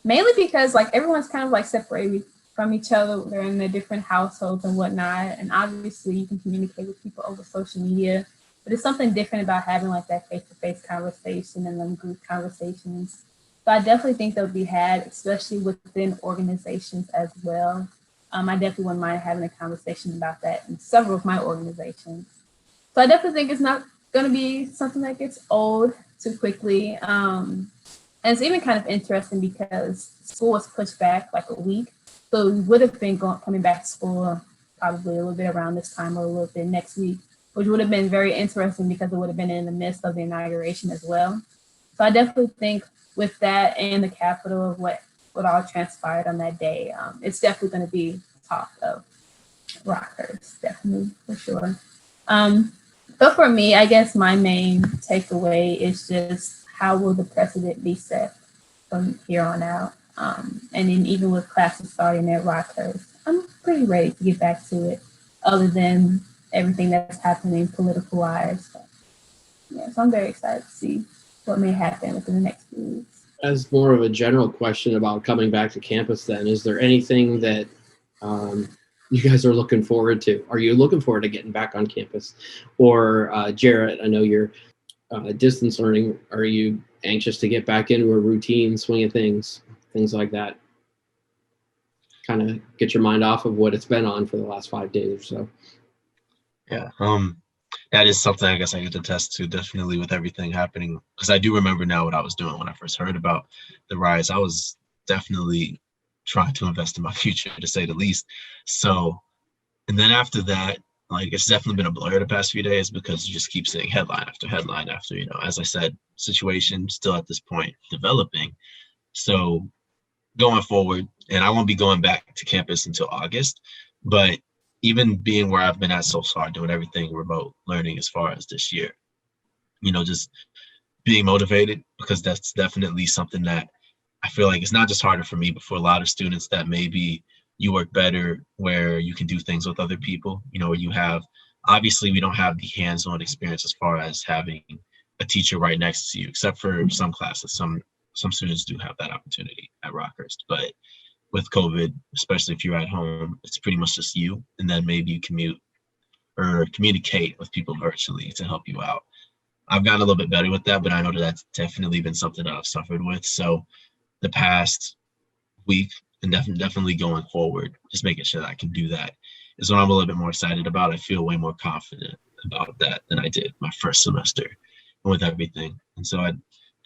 Mainly because everyone's kind of separated from each other. They're in their different households and whatnot. And obviously you can communicate with people over social media, but it's something different about having that face-to-face conversation and then group conversations. So I definitely think they'll be had, especially within organizations as well. I definitely wouldn't mind having a conversation about that in several of my organizations. So I definitely think it's not going to be something that gets old too quickly. And it's even kind of interesting because school was pushed back a week. So we would have been coming back to school probably a little bit around this time or a little bit next week, which would have been very interesting because it would have been in the midst of the inauguration as well. So I definitely think with that and the capital of what all transpired on that day, it's definitely going to be talk of Rockhurst, definitely for sure. But for me, I guess my main takeaway is just how will the precedent be set from here on out? And then even with classes starting at Rockhurst, I'm pretty ready to get back to it, other than everything that's happening political-wise. So I'm very excited to see what may happen within the next few weeks. As more of a general question about coming back to campus then, is there anything that you guys are looking forward to? Are you looking forward to getting back on campus? Or Jarrett, I know you're distance learning. Are you anxious to get back into a routine, swing of things like that? Kind of get your mind off of what it's been on for the last 5 days or so. Yeah, that is something I guess I could attest to, definitely, with everything happening, because I do remember now what I was doing when I first heard about the riots. I was definitely trying to invest in my future, to say the least. So, and then after that, it's definitely been a blur the past few days, because you just keep seeing headline after headline after, as I said, situation still at this point developing. So going forward, and I won't be going back to campus until August, but even being where I've been at so far, doing everything remote learning as far as this year, just being motivated, because that's definitely something that I feel like it's not just harder for me, but for a lot of students that maybe you work better where you can do things with other people, where you have, obviously we don't have the hands-on experience as far as having a teacher right next to you, except for some classes. Some students do have that opportunity at Rockhurst, but with COVID, especially if you're at home, it's pretty much just you, and then maybe you commute or communicate with people virtually to help you out. I've gotten a little bit better with that, but I know that that's definitely been something that I've suffered with. So the past week and definitely going forward, just making sure that I can do that is what I'm a little bit more excited about. I feel way more confident about that than I did my first semester and with everything. And so I'd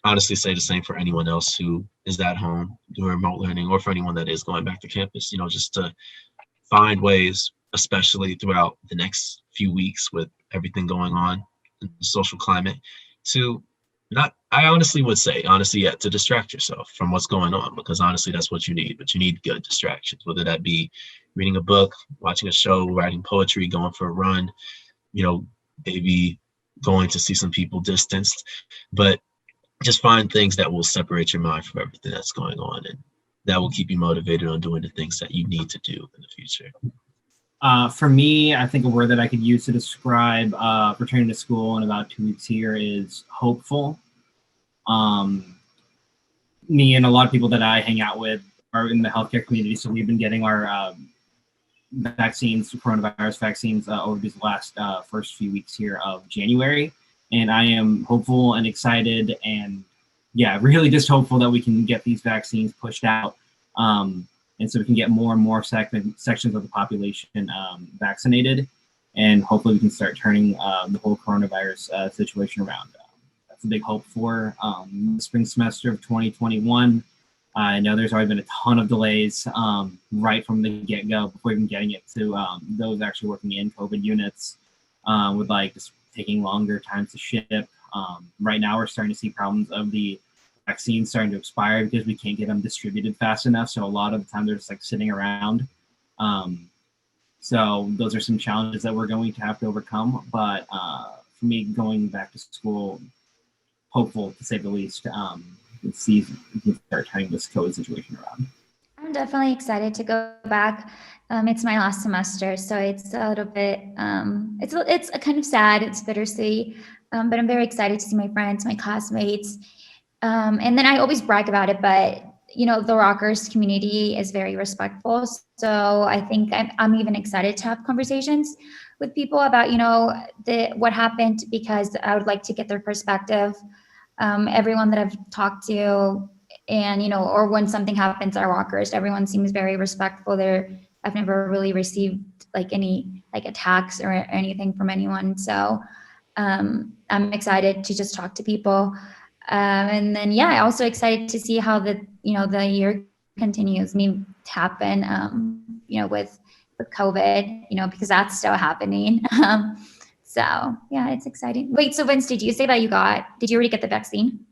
honestly say the same for anyone else who is at home doing remote learning, or for anyone that is going back to campus, just to find ways, especially throughout the next few weeks with everything going on in the social climate, to I honestly would say, to distract yourself from what's going on, because honestly, that's what you need. But you need good distractions, whether that be reading a book, watching a show, writing poetry, going for a run, maybe going to see some people distanced. But just find things that will separate your mind from everything that's going on, and that will keep you motivated on doing the things that you need to do in the future. For me, I think a word that I could use to describe returning to school in about 2 weeks here is hopeful. Me and a lot of people that I hang out with are in the healthcare community, so we've been getting our coronavirus vaccines over these last first few weeks here of January. And I am hopeful and excited, and really just hopeful that we can get these vaccines pushed out. And so we can get more and more sections of the population vaccinated, and hopefully we can start turning the whole coronavirus situation around. That's a big hope for the spring semester of 2021. I know there's already been a ton of delays right from the get-go before even getting it to those actually working in COVID units, with just taking longer times to ship. Right now we're starting to see problems of the vaccines starting to expire because we can't get them distributed fast enough. So a lot of the time they're just sitting around. So those are some challenges that we're going to have to overcome. But for me, going back to school, hopeful to say the least, see if we can start turning this COVID situation around. I'm definitely excited to go back. It's my last semester, so it's a little bit, it's kind of sad, it's bittersweet, but I'm very excited to see my friends, my classmates. And then I always brag about it, but the Rockhurst community is very respectful. So I think I'm even excited to have conversations with people about, what happened, because I would like to get their perspective. Everyone that I've talked to, and, or when something happens at Rockhurst, everyone seems very respectful there. I've never really received any attacks or anything from anyone. So I'm excited to just talk to people. And then, I'm also excited to see how the year continues. To happen, with COVID, because that's still happening. So it's exciting. Wait, so Vince, did you say that did you already get the vaccine?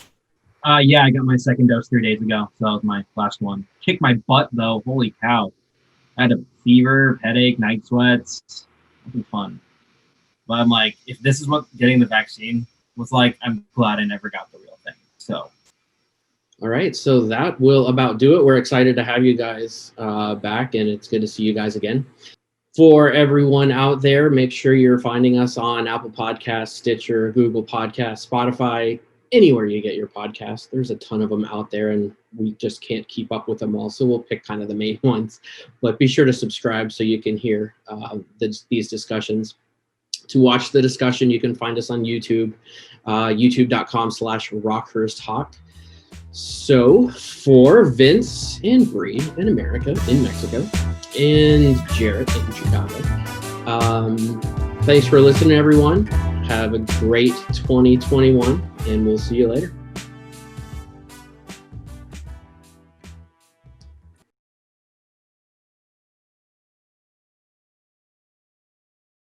I got my second dose 3 days ago. So that was my last one. Kicked my butt though. Holy cow. I had a fever, headache, night sweats. Nothing fun. But I'm like, if this is what getting the vaccine was like, I'm glad I never got the real thing. So. All right, so that will about do it. We're excited to have you guys back, and it's good to see you guys again. For everyone out there, make sure you're finding us on Apple Podcasts, Stitcher, Google Podcasts, Spotify, anywhere you get your podcast. There's a ton of them out there, and we just can't keep up with them all, so we'll pick kind of the main ones. But be sure to subscribe so you can hear these discussions. To watch the discussion, you can find us on YouTube, youtube.com/RockHurstHawk. So for Vince and Bree in America, in Mexico, and Jarrett in Chicago, thanks for listening, everyone. Have a great 2021, and we'll see you later.